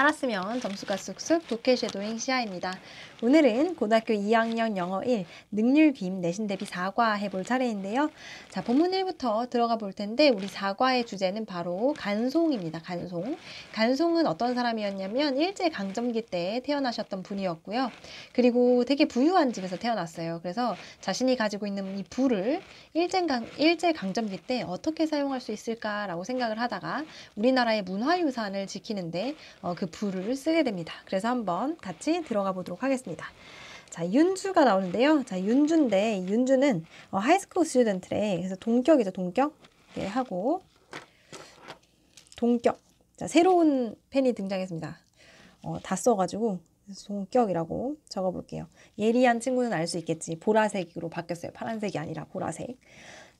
따랐으면 점수가 쑥쑥 독해 쉐도잉 시아입니다. 오늘은 고등학교 2학년 영어 1 능률 빔 내신 대비 4과 해볼 차례인데요. 자, 본문 1부터 들어가 볼 텐데 우리 4과의 주제는 바로 간송입니다. 간송. 간송은 어떤 사람이었냐면 일제강점기 때 태어나셨던 분이었고요. 그리고 되게 부유한 집에서 태어났어요. 그래서 자신이 가지고 있는 이 부를 일제강점기 때 어떻게 사용할 수 있을까라고 생각을 하다가 우리나라의 문화유산을 지키는데 그 부를 쓰게 됩니다. 그래서 한번 같이 들어가 보도록 하겠습니다. 자, 윤주가 나오는데요. 자, 윤주인데 윤주는 하이스쿨 스튜던트래. 그래서 동격이죠. 동격. 네, 하고 동격. 자, 새로운 펜이 등장했습니다. 다 써가지고 동격이라고 적어볼게요. 예리한 친구는 알 수 있겠지. 보라색으로 바뀌었어요. 파란색이 아니라 보라색.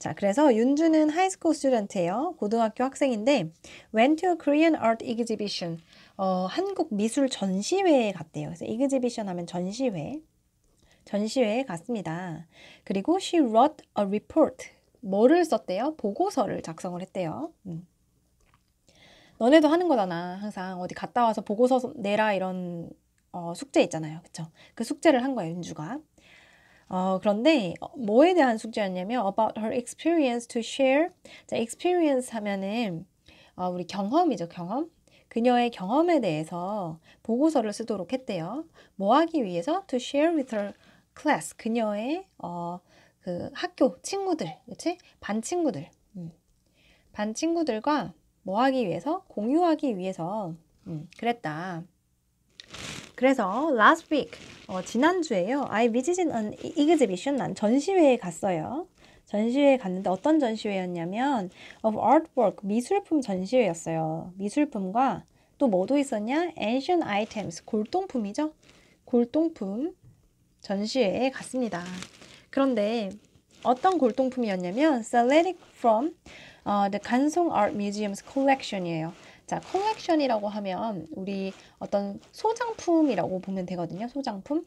자, 그래서 윤주는 하이스쿨 스튜던트예요. 고등학교 학생인데 went to a Korean art exhibition. 한국 미술 전시회에 갔대요. 그래서 exhibition 하면 전시회에 갔습니다. 그리고 she wrote a report. 뭐를 썼대요? 보고서를 작성을 했대요. 너네도 하는 거잖아. 항상 어디 갔다 와서 보고서 내라 이런 숙제 있잖아요. 그쵸? 그 숙제를 한 거예요, 윤주가. 그런데 뭐에 대한 숙제였냐면 about her experience to share. 자, experience 하면은 우리 경험이죠, 경험. 그녀의 경험에 대해서 보고서를 쓰도록 했대요. 뭐 하기 위해서? To share with her class. 그녀의 그 학교 친구들, 그렇지? 반 친구들. 반 친구들과 뭐 하기 위해서? 공유하기 위해서 그랬다. 그래서 last week, 지난주에요. I visited an exhibition. 난 전시회에 갔어요. 전시회에 갔는데 어떤 전시회였냐면 of artwork, 미술품 전시회였어요. 미술품과 또 뭐도 있었냐? ancient items, 골동품이죠. 골동품 전시회에 갔습니다. 그런데 어떤 골동품이었냐면 selected from the 간송 Art Museum's collection이에요. 자, 컬렉션이라고 하면 우리 어떤 소장품이라고 보면 되거든요. 소장품.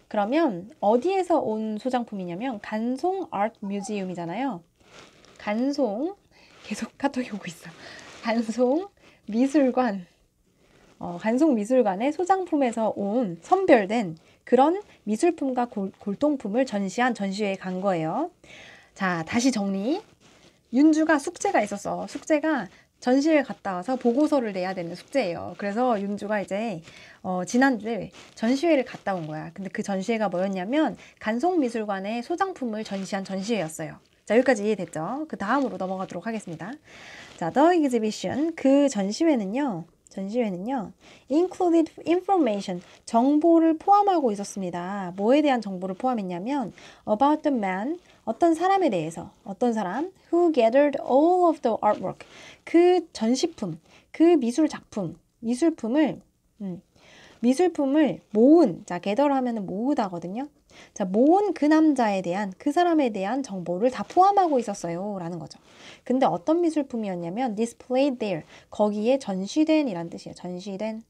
그러면 어디에서 온 소장품이냐면 간송 아트 뮤지엄이잖아요. 간송 계속 카톡이 오고 있어. 간송 미술관. 간송 미술관의 소장품에서 온 선별된 그런 미술품과 골동품을 전시한 전시회에 간 거예요. 자, 다시 정리. 윤주가 숙제가 있었어. 숙제가 전시회 갔다 와서 보고서를 내야 되는 숙제예요. 그래서 윤주가 이제 지난주에 전시회를 갔다 온 거야. 근데 그 전시회가 뭐였냐면 간송미술관의 소장품을 전시한 전시회였어요. 자, 여기까지 이해됐죠? 그 다음으로 넘어가도록 하겠습니다. 자, The Exhibition. 그 전시회는요. included information, 정보를 포함하고 있었습니다. 뭐에 대한 정보를 포함했냐면 about the man, 어떤 사람에 대해서, 어떤 사람 who gathered all of the artwork, 그 전시품, 그 미술품을 모은, 자, gather 하면은 모으다거든요. 자, 모은 그 남자에 대한, 그 사람에 대한 정보를 다 포함하고 있었어요. 라는 거죠. 근데 어떤 미술품이었냐면 displayed there, 거기에 전시된 이란 뜻이에요. 전시된.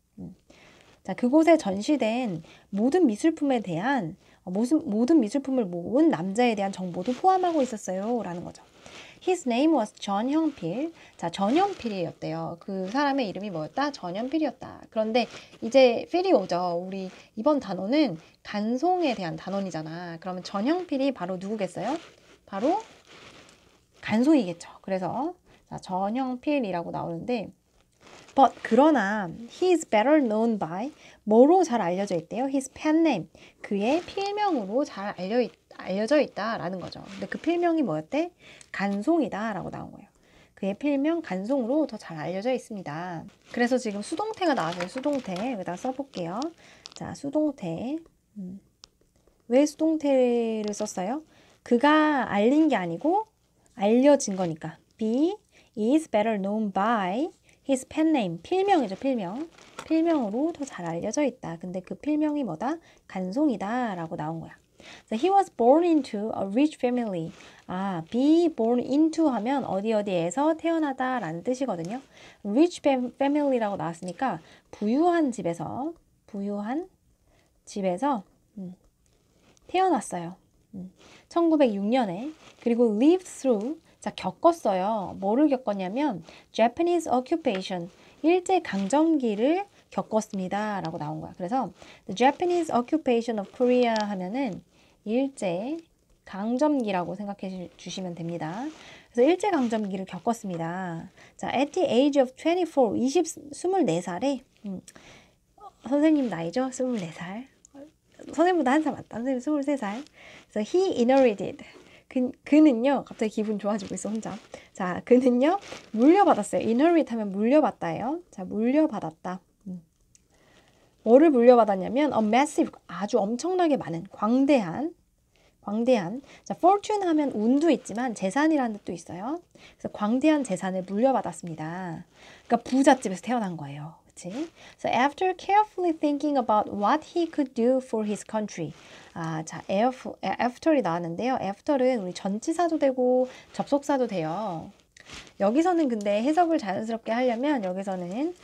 자, 그곳에 전시된 모든 미술품에 대한, 모든 미술품을 모은 남자에 대한 정보도 포함하고 있었어요. 라는 거죠. His name was 전형필. 자, 전형필이었대요. 그 사람의 이름이 뭐였다? 전형필이었다. 그런데 이제 필이 오죠. 우리 이번 단어는 간송에 대한 단원이잖아. 그러면 전형필이 바로 누구겠어요? 바로 간송이겠죠. 그래서 자, 전형필이라고 나오는데 but 그러나 he is better known by 뭐로 잘 알려져 있대요? his pen name. 그의 필명으로 잘 알려져 있다라는 거죠. 근데 그 필명이 뭐였대? 간송이다라고 나온 거예요. 그의 필명 간송으로 더 잘 알려져 있습니다. 그래서 지금 수동태가 나왔어요. 수동태. 여기다 써볼게요. 자, 수동태. 왜 수동태를 썼어요? 그가 알린 게 아니고 알려진 거니까. be is better known by his pen name. 필명이죠. 필명으로 더 잘 알려져 있다. 근데 그 필명이 뭐다? 간송이다 라고 나온 거야. So he was born into a rich family. be born into 하면 어디에서 태어나다 라는 뜻이거든요. rich family라고 나왔으니까 부유한 집에서 태어났어요. 1906년에. 그리고 lived through, 자, 겪었어요. 뭐를 겪었냐면 Japanese occupation, 일제 강점기를 겪었습니다 라고 나온 거야. 그래서 The Japanese occupation of Korea 하면은 일제 강점기라고 생각해 주시면 됩니다. 그래서 일제 강점기를 겪었습니다. 자, at the age of 24살에 선생님 나이죠? 24살. 선생님보다 한 살 맞다. 선생님 23살. 그래서 he inherited. 그는요, 갑자기 기분 좋아지고 있어, 혼자. 자, 그는요, 물려받았어요. inherit 하면 물려받다예요. 자, 물려받았다. 뭐를 물려받았냐면, a massive, 아주 엄청나게 많은, 광대한. 자, fortune 하면 운도 있지만 재산이라는 뜻도 있어요. 그래서 광대한 재산을 물려받았습니다. 그러니까 부잣집에서 태어난 거예요. 그치? So after carefully thinking about what he could do for his country. 자, after이 나왔는데요. after은 우리 전치사도 되고 접속사도 돼요. 여기서는 근데 해석을 자연스럽게 하려면 여기서는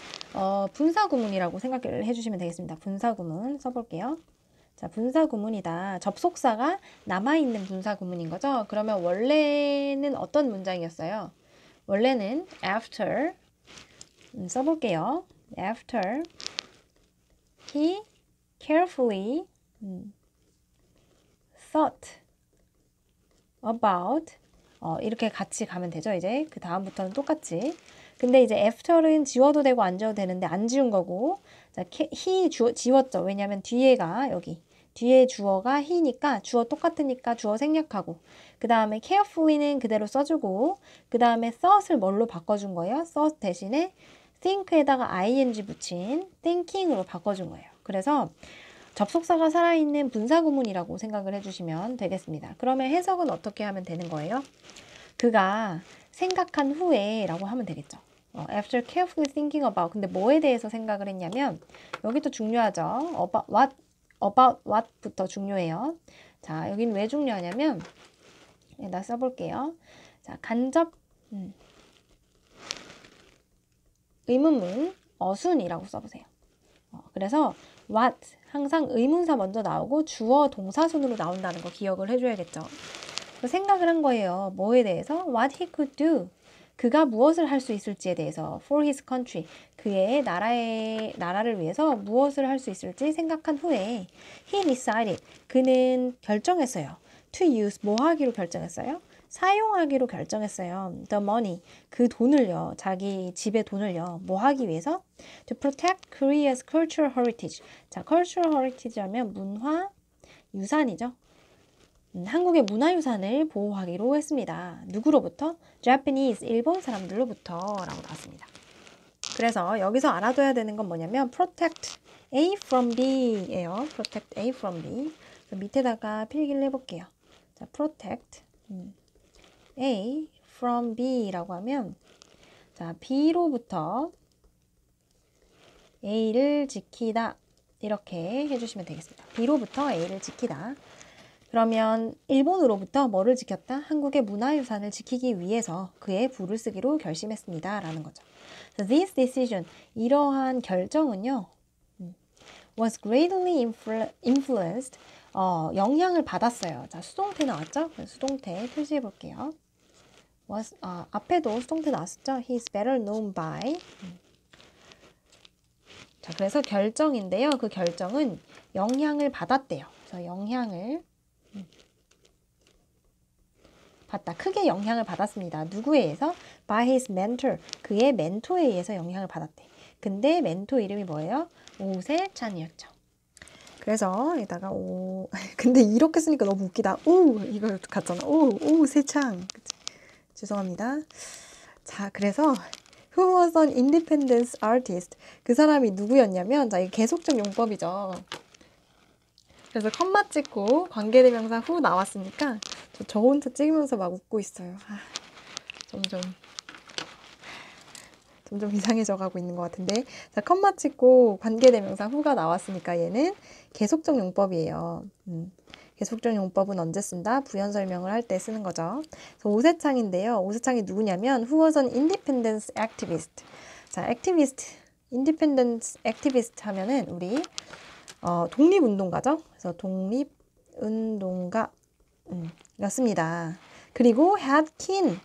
분사구문이라고 생각을 해주시면 되겠습니다. 분사구문 써볼게요. 자, 분사구문이다. 접속사가 남아있는 분사구문인 거죠. 그러면 원래는 어떤 문장이었어요? 원래는 after 써볼게요. After he carefully thought about 이렇게 같이 가면 되죠. 이제 그 다음부터는 똑같이. 근데 이제 after는 지워도 되고 안 지워도 되는데 안 지운 거고, 자, he 지웠죠. 왜냐면 뒤에가 여기 뒤에 주어가 he니까 주어 똑같으니까 주어 생략하고, 그 다음에 carefully는 그대로 써주고, 그 다음에 thought을 뭘로 바꿔준 거예요? thought 대신에 think에다가 ing 붙인 thinking으로 바꿔준 거예요. 그래서 접속사가 살아있는 분사구문이라고 생각을 해주시면 되겠습니다. 그러면 해석은 어떻게 하면 되는 거예요? 그가 생각한 후에 라고 하면 되겠죠. After carefully thinking about. 근데 뭐에 대해서 생각을 했냐면 여기도 중요하죠. about what부터 중요해요. 자, 여긴 왜 중요하냐면 여기다 써볼게요. 자, 간접 의문문 어순이라고 써보세요. 그래서 what 항상 의문사 먼저 나오고 주어 동사순으로 나온다는 거 기억을 해줘야겠죠. 생각을 한 거예요. 뭐에 대해서? What he could do. 그가 무엇을 할 수 있을지에 대해서. For his country. 그의 나라를 위해서 무엇을 할 수 있을지 생각한 후에 he decided. 그는 결정했어요. To use. 뭐 하기로 결정했어요? 사용하기로 결정했어요. The money. 그 돈을요. 자기 집의 돈을요. 뭐 하기 위해서? To protect Korea's cultural heritage. 자, cultural heritage 하면 문화 유산이죠. 한국의 문화유산을 보호하기로 했습니다. 누구로부터? Japanese, 일본 사람들로부터 라고 나왔습니다. 그래서 여기서 알아둬야 되는 건 뭐냐면 protect A from B예요. protect A from B. 밑에다가 필기를 해볼게요. 자, protect A from B라고 하면 자, B로부터 A를 지키다 이렇게 해주시면 되겠습니다. B로부터 A를 지키다. 그러면 일본으로부터 뭐를 지켰다? 한국의 문화유산을 지키기 위해서 그의 부를 쓰기로 결심했습니다. 라는 거죠. So this decision, 이러한 결정은요, was greatly influenced, 영향을 받았어요. 자, 수동태 나왔죠? 수동태 표시해 볼게요. was, 앞에도 수동태 나왔었죠? He is better known by. 자, 그래서 결정인데요. 그 결정은 영향을 받았대요. 그래서 영향을 받다. 크게 영향을 받았습니다. 누구에 의해서? By his mentor. 그의 멘토에 의해서 영향을 받았대. 근데 멘토 이름이 뭐예요? 오세찬이었죠. 그래서 여기다가 근데 이렇게 쓰니까 너무 웃기다. 이거 같잖아. 오세찬. 죄송합니다. 자, 그래서 Who was an independence artist? 그 사람이 누구였냐면, 자, 이게 계속적 용법이죠. 그래서 컴마 찍고 관계대명사 후 나왔으니까 저 혼자 찍으면서 막 웃고 있어요. 점점 이상해져 가고 있는 것 같은데. 자, 컴마 찍고 관계대명사 후가 나왔으니까 얘는 계속적 용법이에요. 계속적 용법은 언제 쓴다? 부연 설명을 할 때 쓰는 거죠. 그래서 오세창인데요. 오세창이 누구냐면 Who was an independence activist. 자, independence activist 하면은 우리 독립운동가죠. 그래서 독립운동가 였습니다. 그리고 had keen.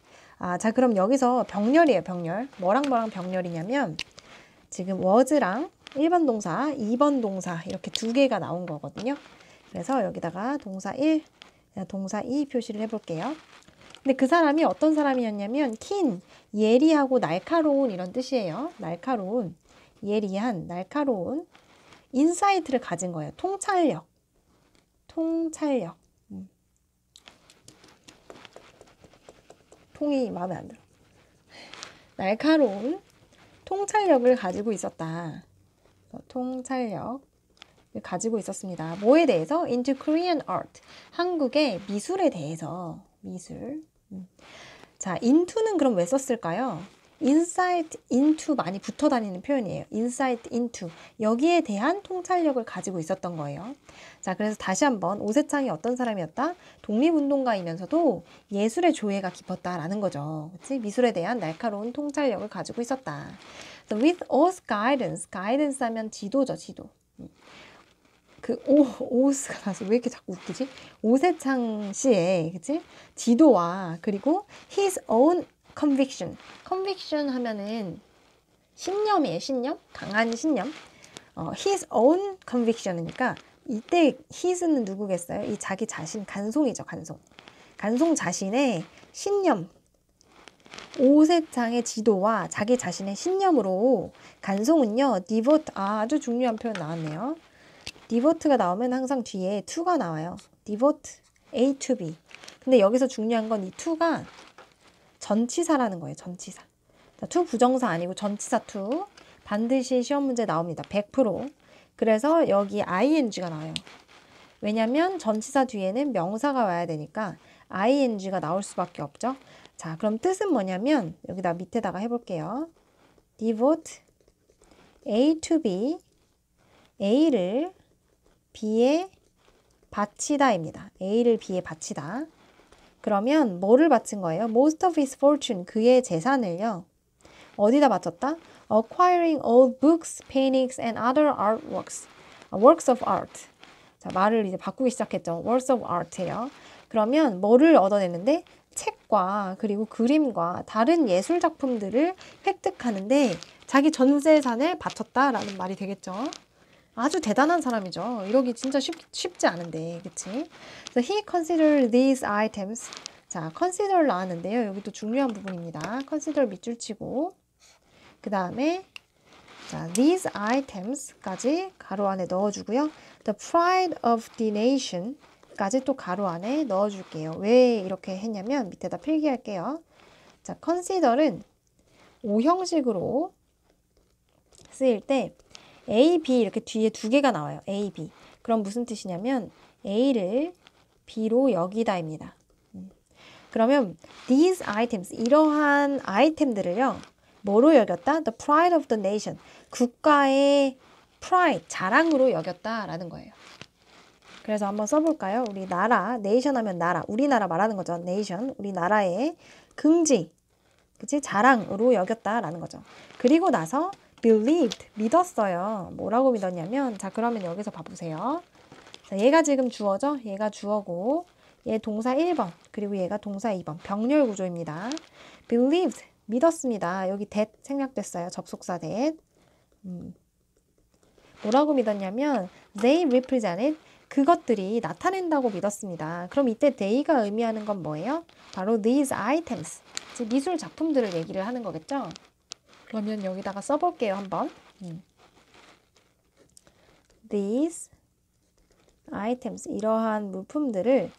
자, 그럼 여기서 병렬이에요. 병렬. 뭐랑 병렬이냐면 지금 was랑 1번 동사, 2번 동사 이렇게 두 개가 나온 거거든요. 그래서 여기다가 동사 1, 동사 2 표시를 해볼게요. 근데 그 사람이 어떤 사람이었냐면 keen, 예리하고 날카로운 이런 뜻이에요. 날카로운, 예리한, 날카로운 인사이트를 가진 거예요. 통찰력. 통찰력. 통이 마음에 안 들어. 날카로운 통찰력을 가지고 있었다. 통찰력을 가지고 있었습니다. 뭐에 대해서? Into Korean art. 한국의 미술에 대해서. 미술. 자, into는 그럼 왜 썼을까요? insight into 많이 붙어 다니는 표현이에요. insight into. 여기에 대한 통찰력을 가지고 있었던 거예요. 자, 그래서 다시 한번 오세창이 어떤 사람이었다? 독립운동가이면서도 예술의 조예가 깊었다라는 거죠. 그치? 미술에 대한 날카로운 통찰력을 가지고 있었다. So with us guidance. guidance 하면 지도죠, 지도. 오스가 나서 왜 이렇게 자꾸 웃기지? 오세창 씨의, 그치? 지도와, 그리고 his own conviction. conviction 하면은 신념이에요, 신념? 강한 신념. his own conviction이니까, 이때 his는 누구겠어요? 이 자기 자신, 간송이죠, 간송. 간송 자신의 신념. 오세창의 지도와 자기 자신의 신념으로 간송은요, devote, 아주 중요한 표현 나왔네요. devote가 나오면 항상 뒤에 to가 나와요. devote, A to B. 근데 여기서 중요한 건 이 to가 전치사라는 거예요. 전치사. 자, to 부정사 아니고 전치사 to. 반드시 시험 문제 나옵니다. 100%. 그래서 여기 ing가 나와요. 왜냐면 전치사 뒤에는 명사가 와야 되니까 ing가 나올 수밖에 없죠. 자, 그럼 뜻은 뭐냐면 여기다 밑에다가 해볼게요. devote A to B. A를 B에 바치다입니다. A를 B에 바치다. 그러면 뭐를 바친 거예요? Most of his fortune, 그의 재산을요. 어디다 바쳤다? Acquiring all books, paintings, and other artworks. Works of art. 자, 말을 이제 바꾸기 시작했죠. Works of art예요. 그러면 뭐를 얻어냈는데? 책과 그리고 그림과 다른 예술 작품들을 획득하는데 자기 전 재산을 바쳤다라는 말이 되겠죠. 아주 대단한 사람이죠. 이러기 진짜 쉽지 않은데, 그치? So he considered these items. 자, consider 나왔는데요. 여기도 중요한 부분입니다. consider 밑줄 치고, 그 다음에 자, these items까지 가로 안에 넣어주고요. The pride of the nation까지 또 가로 안에 넣어줄게요. 왜 이렇게 했냐면 밑에다 필기할게요. 자, consider은 O 형식으로 쓰일 때 A, B 이렇게 뒤에 두 개가 나와요. A, B. 그럼 무슨 뜻이냐면 A를 B로 여기다입니다. 그러면 these items, 이러한 아이템들을요. 뭐로 여겼다? The pride of the nation. 국가의 pride, 자랑으로 여겼다라는 거예요. 그래서 한번 써볼까요? 우리 나라, nation 하면 나라, 우리나라 말하는 거죠. nation, 우리나라의 긍지, 그치? 자랑으로 여겼다라는 거죠. 그리고 나서 believed, 믿었어요. 뭐라고 믿었냐면, 자, 그러면 여기서 봐보세요. 자, 얘가 지금 주어죠? 얘가 주어고, 얘 동사 1번, 그리고 얘가 동사 2번. 병렬 구조입니다. believed, 믿었습니다. 여기 that 생략됐어요. 접속사 that. 뭐라고 믿었냐면, they represented, 그것들이 나타낸다고 믿었습니다. 그럼 이때 they가 의미하는 건 뭐예요? 바로 these items, 즉 미술 작품들을 얘기를 하는 거겠죠? 그러면 여기다가 써볼게요, 한번. These items, 이러한 물품들을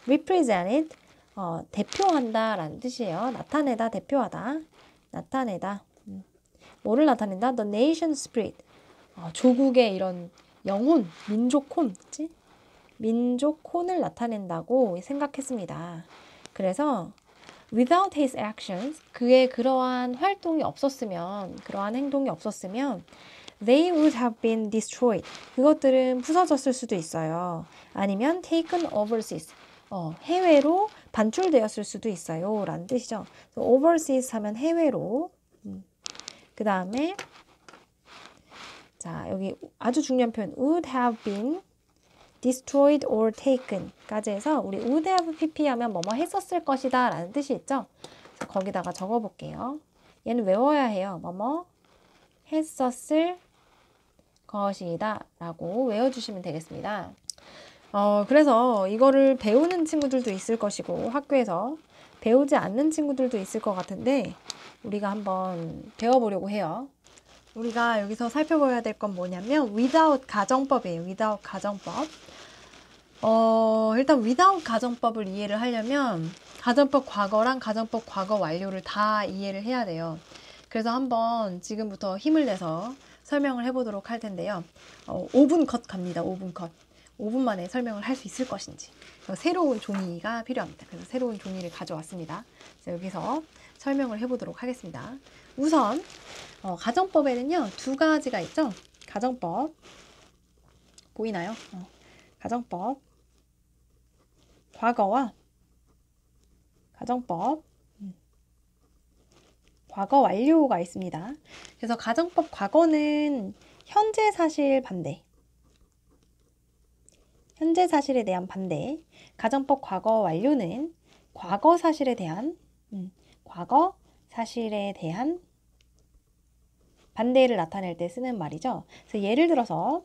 represented, 대표한다 라는 뜻이에요. 나타내다, 대표하다. 나타내다. 뭐를 나타낸다? The nation spirit. 조국의 이런 영혼, 민족혼, 그치? 민족혼을 나타낸다고 생각했습니다. 그래서 without his actions, 그의 그러한 활동이 없었으면, 그러한 행동이 없었으면 they would have been destroyed. 그것들은 부서졌을 수도 있어요. 아니면 taken overseas. 해외로 반출되었을 수도 있어요. 라는 뜻이죠. overseas 하면 해외로. 그 다음에 자, 여기 아주 중요한 표현 would have been destroyed or taken 까지 해서 우리 would have pp 하면 뭐뭐 했었을 것이다 라는 뜻이 있죠. 그래서 거기다가 적어 볼게요. 얘는 외워야 해요. 뭐뭐 했었을 것이다 라고 외워주시면 되겠습니다. 그래서 이거를 배우는 친구들도 있을 것이고 학교에서 배우지 않는 친구들도 있을 것 같은데 우리가 한번 배워보려고 해요. 우리가 여기서 살펴봐야 될 건 뭐냐면 without 가정법이에요. without 가정법. 일단 without 가정법을 이해를 하려면 가정법 과거랑 가정법 과거 완료를 다 이해를 해야 돼요. 그래서 한번 지금부터 힘을 내서 설명을 해보도록 할 텐데요. 5분 컷 갑니다. 5분 컷. 5분 만에 설명을 할 수 있을 것인지. 새로운 종이가 필요합니다. 그래서 새로운 종이를 가져왔습니다. 그래서 여기서 설명을 해보도록 하겠습니다. 우선 가정법에는요. 두 가지가 있죠. 가정법. 보이나요? 가정법. 과거와 가정법. 과거 완료가 있습니다. 그래서 가정법 과거는 현재 사실 반대. 현재 사실에 대한 반대. 가정법 과거 완료는 과거 사실에 대한 반대를 나타낼 때 쓰는 말이죠. 그래서 예를 들어서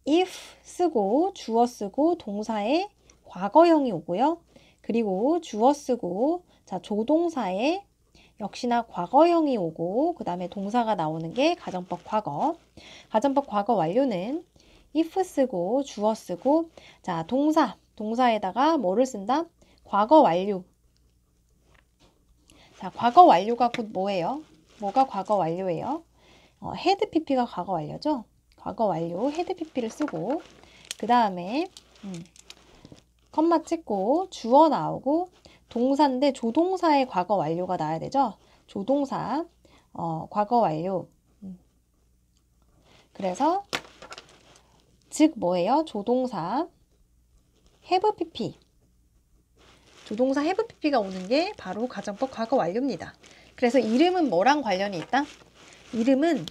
if 쓰고 주어 쓰고 동사에 과거형이 오고요. 그리고 주어 쓰고 조동사에 역시나 과거형이 오고 그 다음에 동사가 나오는 게 가정법 과거. 가정법 과거 완료는 if 쓰고 주어 쓰고 동사에다가 뭐를 쓴다? 과거 완료. 과거 완료가 곧 뭐예요? 뭐가 과거 완료예요? had pp가 과거 완료죠? 과거 완료 had pp를 쓰고 그 다음에 컴마 찍고 주어 나오고 동사인데 조동사의 과거 완료가 나와야 되죠? 조동사 과거 완료. 그래서 즉 뭐예요? 조동사 have pp. 조동사 have pp가 오는 게 바로 가정법 과거 완료입니다. 그래서 이름은 뭐랑 관련이 있다? 이름은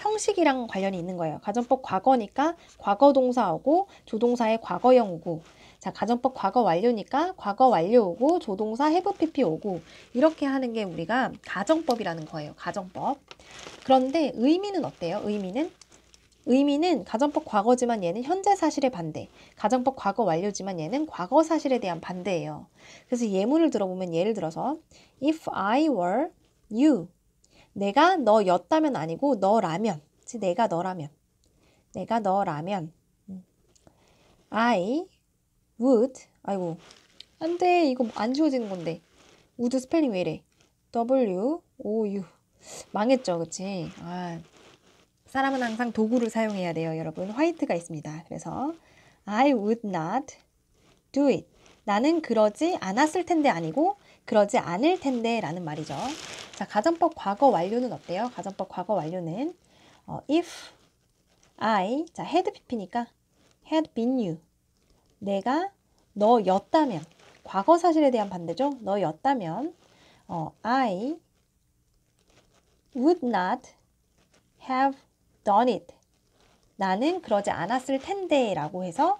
형식이랑 관련이 있는 거예요. 가정법 과거니까 과거 동사 오고 조동사의 과거형 오고 가정법 과거 완료니까 과거 완료 오고 조동사 have pp 오고 이렇게 하는 게 우리가 가정법이라는 거예요. 가정법. 그런데 의미는 어때요? 의미는 가정법 과거지만 얘는 현재 사실의 반대. 가정법 과거 완료지만 얘는 과거 사실에 대한 반대예요. 그래서 예문을 들어보면 예를 들어서 If I were you. 내가 너였다면 아니고 너라면. 내가 너라면. I would. 아이고. 안 돼. 이거 안 지워지는 건데. would 스펠링 왜 이래? W-O-U. 망했죠. 그치? 사람은 항상 도구를 사용해야 돼요. 여러분. 화이트가 있습니다. 그래서 I would not do it. 나는 그러지 않았을 텐데 아니고 그러지 않을 텐데 라는 말이죠. 가정법 과거 완료는 어때요? 가정법 과거 완료는 if I had pp니까 had been you. 내가 너였다면 과거 사실에 대한 반대죠. 너였다면 I would not have done it. 나는 그러지 않았을 텐데 라고 해서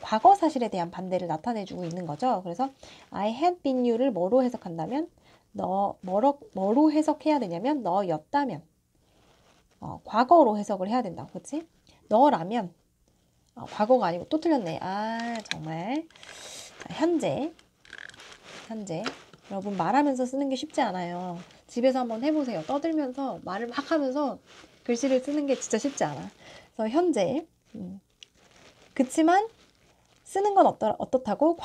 과거 사실에 대한 반대를 나타내주고 있는 거죠. 그래서 I had been you를 뭐로 해석한다면 뭐로 해석해야 되냐면 너였다면 과거로 해석을 해야 된다고. 그치? 너라면 과거가 아니고 또 틀렸네. 정말. 현재. 여러분 말하면서 쓰는 게 쉽지 않아요. 집에서 한번 해보세요. 떠들면서 말을 막 하면서 글씨를 쓰는 게 진짜 쉽지 않아. 그래서 현재. 그치만 쓰는 건 어떻다고?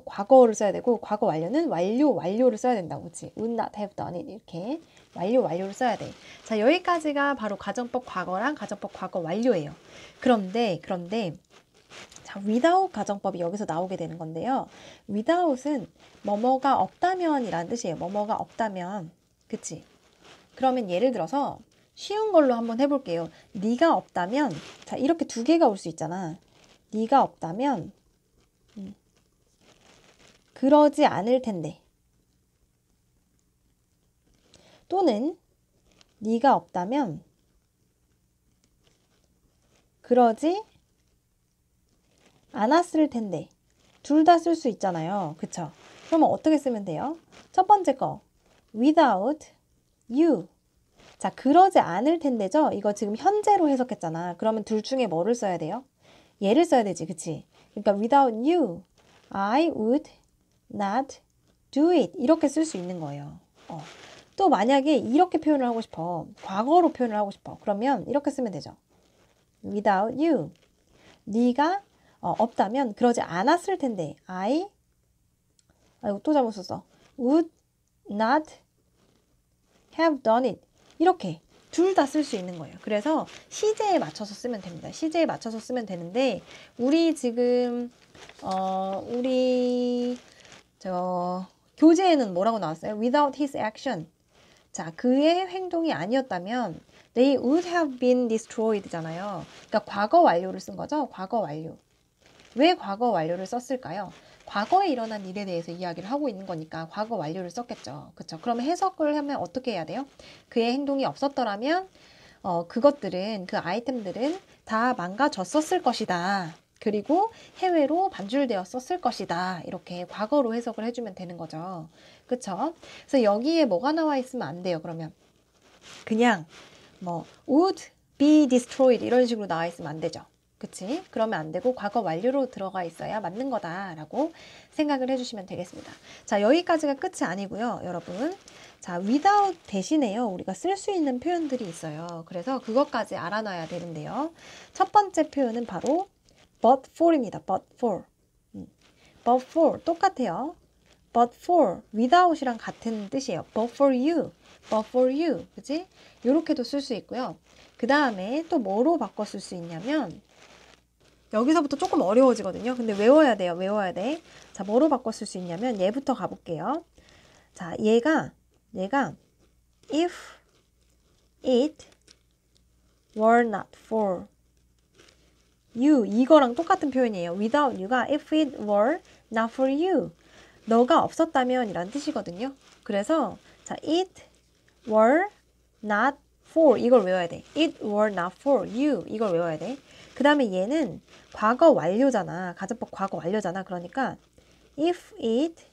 과거를 써야 되고 과거 완료는 완료를 써야 된다고. 그치? would not have done it. 이렇게 완료를 써야 돼. 여기까지가 바로 가정법 과거랑 가정법 과거 완료예요. 그런데 without 가정법이 여기서 나오게 되는 건데요. without은 뭐뭐가 없다면 이라는 뜻이에요. 뭐뭐가 없다면. 그치? 그러면 예를 들어서 쉬운 걸로 한번 해볼게요. 네가 없다면 이렇게 두 개가 올 수 있잖아. 네가 없다면 그러지 않을 텐데. 또는 네가 없다면 그러지 않았을 텐데. 둘 다 쓸 수 있잖아요. 그쵸? 그러면 어떻게 쓰면 돼요? 첫 번째 거 without you. 자, 그러지 않을 텐데죠. 이거 지금 현재로 해석했잖아. 그러면 둘 중에 뭐를 써야 돼요? 얘를 써야 되지, 그치? 그러니까 without you, I would not do it. 이렇게 쓸 수 있는 거예요. 또 만약에 이렇게 표현을 하고 싶어. 과거로 표현을 하고 싶어. 그러면 이렇게 쓰면 되죠. without you. 네가 없다면 그러지 않았을 텐데 아이고 또 잘못 썼어. would not have done it. 이렇게 둘 다 쓸 수 있는 거예요. 그래서 시제에 맞춰서 쓰면 됩니다. 시제에 맞춰서 쓰면 되는데 우리 지금 우리 교재에는 뭐라고 나왔어요? Without his action. 자, 그의 행동이 아니었다면 they would have been destroyed잖아요. 그러니까 과거 완료를 쓴 거죠. 과거 완료. 왜 과거 완료를 썼을까요? 과거에 일어난 일에 대해서 이야기를 하고 있는 거니까 과거 완료를 썼겠죠. 그렇죠? 그러면 해석을 하면 어떻게 해야 돼요? 그의 행동이 없었더라면 그것들은 그 아이템들은 다 망가졌었을 것이다. 그리고 해외로 반출되었었을 것이다. 이렇게 과거로 해석을 해주면 되는 거죠. 그쵸? 그래서 여기에 뭐가 나와 있으면 안 돼요. 그러면 그냥 뭐 would be destroyed 이런 식으로 나와 있으면 안 되죠. 그치? 그러면 안 되고 과거 완료로 들어가 있어야 맞는 거다라고 생각을 해주시면 되겠습니다. 자, 여기까지가 끝이 아니고요, 여러분. 자, without 대신에요, 우리가 쓸 수 있는 표현들이 있어요. 그래서 그것까지 알아놔야 되는데요. 첫 번째 표현은 바로 but for입니다. but for. but for 똑같아요. but for without이랑 같은 뜻이에요. but for you. but for you. 그치? 요렇게도 쓸 수 있고요. 그 다음에 또 뭐로 바꿔 쓸 수 있냐면 여기서부터 조금 어려워지거든요. 근데 외워야 돼요. 외워야 돼. 자, 뭐로 바꿔 쓸 수 있냐면 얘부터 가볼게요. 자, 얘가 if it were not for you 이거랑 똑같은 표현이에요. without you가 if it were not for you 너가 없었다면 이란 뜻이거든요. 그래서 자, it were not for 이걸 외워야 돼. it were not for you 이걸 외워야 돼. 그 다음에 얘는 과거 완료잖아. 가정법 과거 완료잖아. 그러니까 if it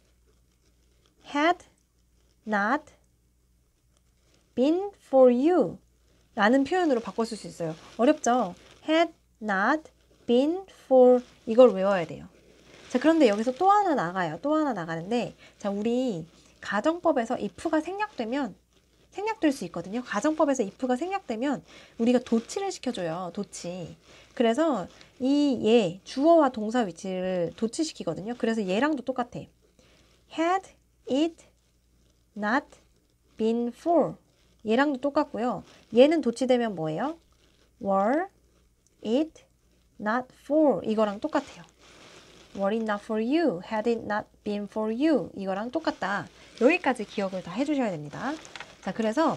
had not been for you 라는 표현으로 바꿔 쓸 수 있어요. 어렵죠? had not been for 이걸 외워야 돼요. 자, 그런데 여기서 또 하나 나가요. 또 하나 나가는데 자, 우리 가정법에서 if가 생략될 수 있거든요. 가정법에서 if가 생략되면 우리가 도치를 시켜줘요. 도치. 그래서 얘 주어와 동사 위치를 도치시키거든요. 그래서 얘랑도 똑같아. had it not been for 얘랑도 똑같고요. 얘는 도치되면 뭐예요? were it not for 이거랑 똑같아요. were it not for you, had it not been for you 이거랑 똑같다. 여기까지 기억을 다 해주셔야 됩니다. 자, 그래서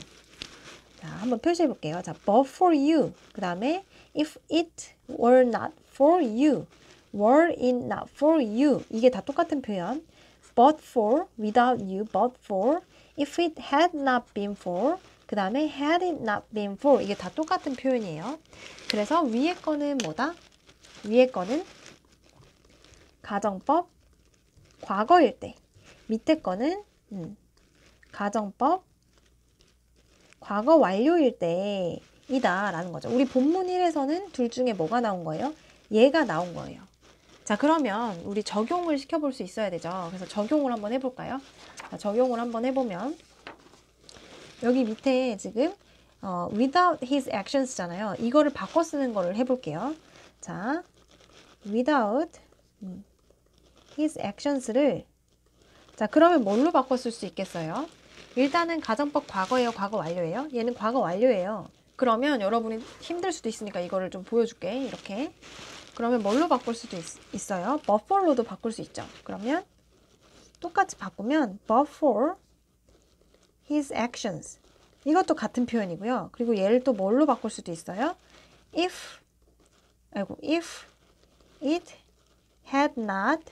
자, 한번 표시해 볼게요. 자, but for you 그 다음에 if it were not for you, were it not for you 이게 다 똑같은 표현. but for, without you, but for, if it had not been for 그 다음에 had it not been for 이게 다 똑같은 표현이에요. 그래서 위에 거는 뭐다? 위에 거는 가정법 과거일 때 밑에 거는 가정법 과거 완료일 때이다 라는 거죠. 우리 본문 1에서는 둘 중에 뭐가 나온 거예요? 얘가 나온 거예요. 자, 그러면 우리 적용을 시켜볼 수 있어야 되죠. 그래서 적용을 한번 해볼까요? 자, 적용을 한번 해보면 여기 밑에 지금 without his actions잖아요. 이거를 바꿔 쓰는 거를 해볼게요. 자, without his actions를 자, 그러면 뭘로 바꿔 쓸 수 있겠어요? 일단은 가정법 과거예요? 과거 완료예요? 얘는 과거 완료예요. 그러면 여러분이 힘들 수도 있으니까 이거를 좀 보여줄게. 이렇게. 그러면 뭘로 바꿀 수도 있어요? but for로도 바꿀 수 있죠. 그러면 똑같이 바꾸면 but for his actions. 이것도 같은 표현이고요. 그리고 얘를 또 뭘로 바꿀 수도 있어요? if it had not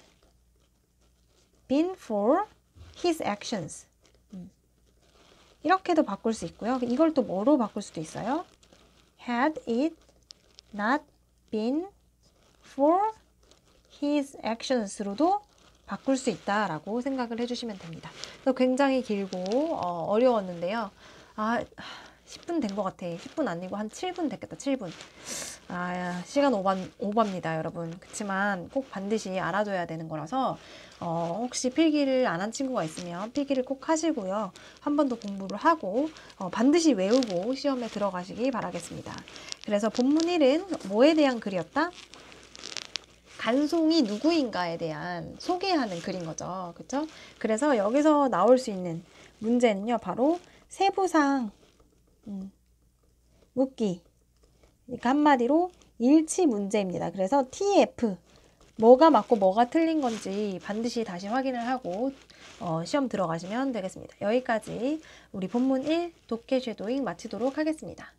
been for his actions. 이렇게도 바꿀 수 있고요. 이걸 또 뭐로 바꿀 수도 있어요? had it not been for his actions로도 바꿀 수 있다라고 생각을 해주시면 됩니다. 그래서 굉장히 길고 어려웠는데요. 10분 된 것 같아. 10분 아니고 한 7분 됐겠다. 7분. 시간 오버입니다, 여러분. 그렇지만 꼭 반드시 알아둬야 되는 거라서 혹시 필기를 안 한 친구가 있으면 필기를 꼭 하시고요. 한 번 더 공부를 하고 반드시 외우고 시험에 들어가시기 바라겠습니다. 그래서 본문 1은 뭐에 대한 글이었다? 간송이 누구인가에 대한 소개하는 글인 거죠. 그렇죠? 그래서 여기서 나올 수 있는 문제는요. 바로 세부상 묻기. 그러니까 한마디로 일치 문제입니다. 그래서 TF 뭐가 맞고 뭐가 틀린 건지 반드시 다시 확인을 하고 시험 들어가시면 되겠습니다. 여기까지 우리 본문 1 독해 쉐도잉 마치도록 하겠습니다.